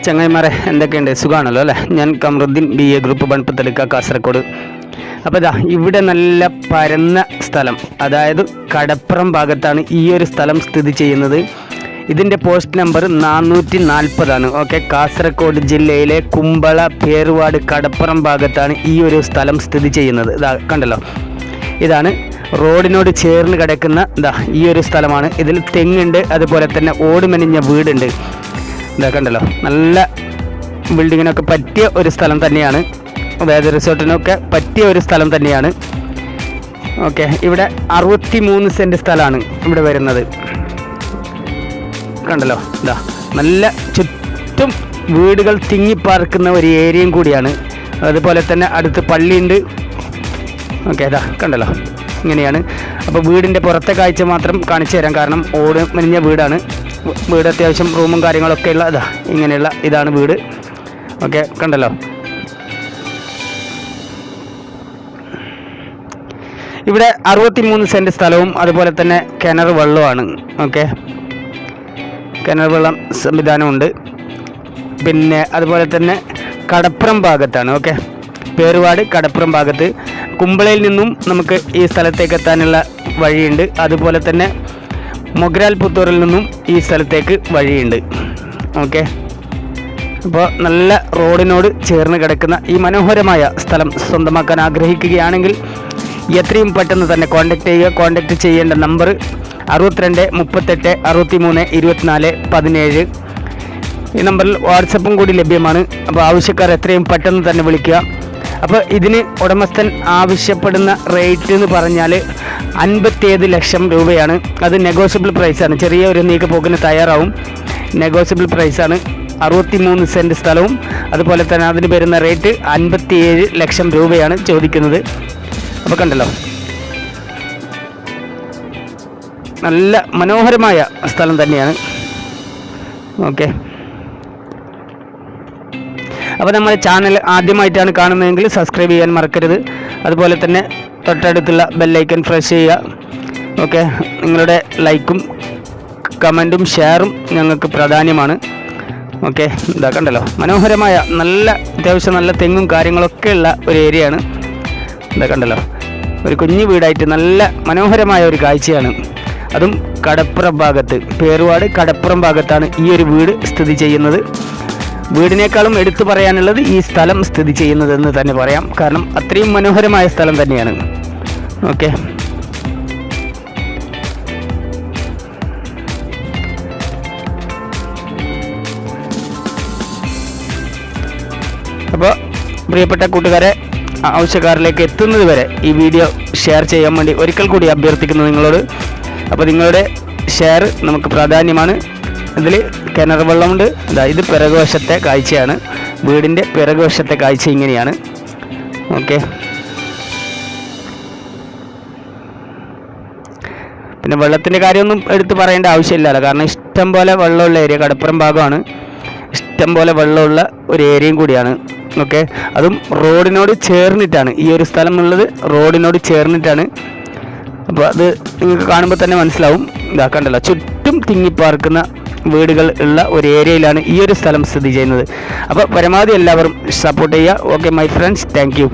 ചങ്ങായിമാരെ എന്തൊക്കെയുണ്ട്? സുഖമാണല്ലോ അല്ലേ? ഞാൻ കമറുദ്ദീൻ BA ഗ്രൂപ്പ് ബൺപത്തടുക്ക കാസർഗോഡ്. അപ്പോൾ ഇതാ ഇവിടെ നല്ല പരന്ന സ്ഥലം, അതായത് കടപ്പുറം ഭാഗത്താണ് ഈ ഒരു സ്ഥലം സ്ഥിതി ചെയ്യുന്നത്. ഇതിൻ്റെ പോസ്റ്റ് നമ്പർ 440 ഓക്കെ. കാസർഗോഡ് ജില്ലയിലെ കുമ്പള പേർവാട് കടപ്പുറം ഭാഗത്താണ് ഈ ഒരു സ്ഥലം സ്ഥിതി ചെയ്യുന്നത്. ഇതാ കണ്ടല്ലോ, ഇതാണ് റോഡിനോട് ചേർന്ന് കിടക്കുന്ന ഈ ഒരു സ്ഥലമാണ്. ഇതിൽ തെങ്ങുണ്ട്, അതുപോലെ തന്നെ ഓടുമെനിഞ്ഞ വീടുണ്ട്. ഇതാ കണ്ടല്ലോ, നല്ല ബിൽഡിങ്ങിനൊക്കെ പറ്റിയ ഒരു സ്ഥലം തന്നെയാണ്, അതായത് റിസോർട്ടിനൊക്കെ പറ്റിയ ഒരു സ്ഥലം തന്നെയാണ്. ഓക്കെ, ഇവിടെ 63 സെൻറ്റ് സ്ഥലമാണ് ഇവിടെ വരുന്നത്. കണ്ടല്ലോ, ഇതാ നല്ല ചുറ്റും വീടുകൾ തിങ്ങിപ്പാർക്കുന്ന ഒരു ഏരിയയും കൂടിയാണ്. അതുപോലെ തന്നെ അടുത്ത് പള്ളിയുണ്ട്. ഓക്കെ, ഇതാ കണ്ടല്ലോ, ഇങ്ങനെയാണ്. അപ്പോൾ വീടിൻ്റെ പുറത്തെ കാഴ്ച മാത്രം കാണിച്ചു തരാം, കാരണം ഓട് മെനിഞ്ഞ വീടാണ്. വീട് അത്യാവശ്യം റൂമും കാര്യങ്ങളൊക്കെ ഉള്ള ഇങ്ങനെയുള്ള ഇതാണ് വീട്. ഓക്കെ, കണ്ടല്ലോ. ഇവിടെ 63 സെൻറ്റ് സ്ഥലവും അതുപോലെ തന്നെ കിണർ വെള്ളമാണ്. ഓക്കെ, കിണർ വെള്ളം സംവിധാനമുണ്ട്. പിന്നെ അതുപോലെ തന്നെ കടപ്പുറം ഭാഗത്താണ്. ഓക്കെ, പേർവാട് കടപ്പുറം ഭാഗത്ത് കുമ്പളയിൽ നിന്നും നമുക്ക് ഈ സ്ഥലത്തേക്ക് എത്താനുള്ള വഴിയുണ്ട്. അതുപോലെ തന്നെ മൊഗ്രാൽ പുത്തൂരിൽ നിന്നും ഈ സ്ഥലത്തേക്ക് വഴിയുണ്ട്. ഓക്കെ, അപ്പോൾ നല്ല റോഡിനോട് ചേർന്ന് കിടക്കുന്ന ഈ മനോഹരമായ സ്ഥലം സ്വന്തമാക്കാൻ ആഗ്രഹിക്കുകയാണെങ്കിൽ എത്രയും പെട്ടെന്ന് തന്നെ കോൺടാക്റ്റ് ചെയ്യുക. കോൺടാക്റ്റ് ചെയ്യേണ്ട നമ്പർ 62 38 63 24 17. ഈ നമ്പറിൽ വാട്സപ്പും കൂടി ലഭ്യമാണ്. അപ്പോൾ ആവശ്യക്കാർ എത്രയും പെട്ടെന്ന് തന്നെ വിളിക്കുക. അപ്പോൾ ഇതിന് ഉടമസ്ഥൻ ആവശ്യപ്പെടുന്ന റേറ്റ് എന്ന് പറഞ്ഞാൽ 57 ലക്ഷം രൂപയാണ്. അത് നെഗോഷ്യബിൾ പ്രൈസാണ്. ചെറിയ ഒരു നീക്കുപോക്കിന് തയ്യാറാവും. നെഗോഷ്യബിൾ പ്രൈസാണ്. 63 സെൻറ്റ് സ്ഥലവും അതുപോലെ തന്നെ അതിന് വരുന്ന റേറ്റ് 57 ലക്ഷം രൂപയാണ് ചോദിക്കുന്നത്. അപ്പോൾ കണ്ടല്ലോ, നല്ല മനോഹരമായ സ്ഥലം തന്നെയാണ്. ഓക്കെ, അപ്പോൾ നമ്മുടെ ചാനൽ ആദ്യമായിട്ടാണ് കാണുന്നതെങ്കിൽ സബ്സ്ക്രൈബ് ചെയ്യാൻ മറക്കരുത്. അതുപോലെ തന്നെ തൊട്ടടുത്തുള്ള ബെല്ലൈക്കൺ പ്രസ് ചെയ്യുക. ഓക്കെ, നിങ്ങളുടെ ലൈക്കും കമൻറ്റും ഷെയറും ഞങ്ങൾക്ക് പ്രാധാന്യമാണ്. ഓക്കെ, ഇതാ കണ്ടല്ലോ, മനോഹരമായ നല്ല അത്യാവശ്യം നല്ല തെങ്ങും കാര്യങ്ങളൊക്കെ ഉള്ള ഒരു ഏരിയയാണ്. ഇതാ കണ്ടല്ലോ, ഒരു കുഞ്ഞു വീടായിട്ട് നല്ല മനോഹരമായ ഒരു കാഴ്ചയാണ്. അതും കടപ്പുറം ഭാഗത്ത്, പേർവാട് കടപ്പുറം ഭാഗത്താണ് ഈ ഒരു വീട് സ്ഥിതി ചെയ്യുന്നത്. വീടിനേക്കാളും എടുത്തു പറയാനുള്ളത് ഈ സ്ഥലം സ്ഥിതി ചെയ്യുന്നതെന്ന് തന്നെ പറയാം, കാരണം അത്രയും മനോഹരമായ സ്ഥലം തന്നെയാണ്. ഓക്കെ, അപ്പോൾ പ്രിയപ്പെട്ട കൂട്ടുകാരെ, ആവശ്യക്കാരിലേക്ക് എത്തുന്നത് വരെ ഈ വീഡിയോ ഷെയർ ചെയ്യാൻ വേണ്ടി ഒരിക്കൽ കൂടി അഭ്യർത്ഥിക്കുന്നു നിങ്ങളോട്. അപ്പോൾ നിങ്ങളുടെ ഷെയർ നമുക്ക് പ്രാധാന്യമാണ്. ഇതിൽ കിണർ വെള്ളമുണ്ട്. ഇത് പിറകുവശത്തെ കാഴ്ചയാണ്, വീടിൻ്റെ പിറകുവശത്തെ കാഴ്ച ഇങ്ങനെയാണ്. ഓക്കെ, പിന്നെ വെള്ളത്തിൻ്റെ കാര്യമൊന്നും എടുത്ത് പറയേണ്ട ആവശ്യമില്ലല്ലോ, കാരണം ഇഷ്ടം പോലെ വെള്ളമുള്ള ഏരിയ കടപ്പുറം ഭാഗമാണ്. ഇഷ്ടം പോലെ വെള്ളമുള്ള ഒരു ഏരിയയും കൂടിയാണ്. ഓക്കെ, അതും റോഡിനോട് ചേർന്നിട്ടാണ് ഈ ഒരു സ്ഥലം ഉള്ളത്, റോഡിനോട് ചേർന്നിട്ടാണ്. അപ്പോൾ അത് നിങ്ങൾക്ക് കാണുമ്പോൾ തന്നെ മനസ്സിലാവും. ഇതാ കണ്ടല്ലോ, ചുറ്റും തിങ്ങിപ്പാർക്കുന്ന വീടുകൾ ഉള്ള ഒരു ഏരിയയിലാണ് ഈ ഒരു സ്ഥലം സ്ഥിതി ചെയ്യുന്നത്. അപ്പോൾ പരമാവധി എല്ലാവരും സപ്പോർട്ട് ചെയ്യുക. Okay my friends, thank you.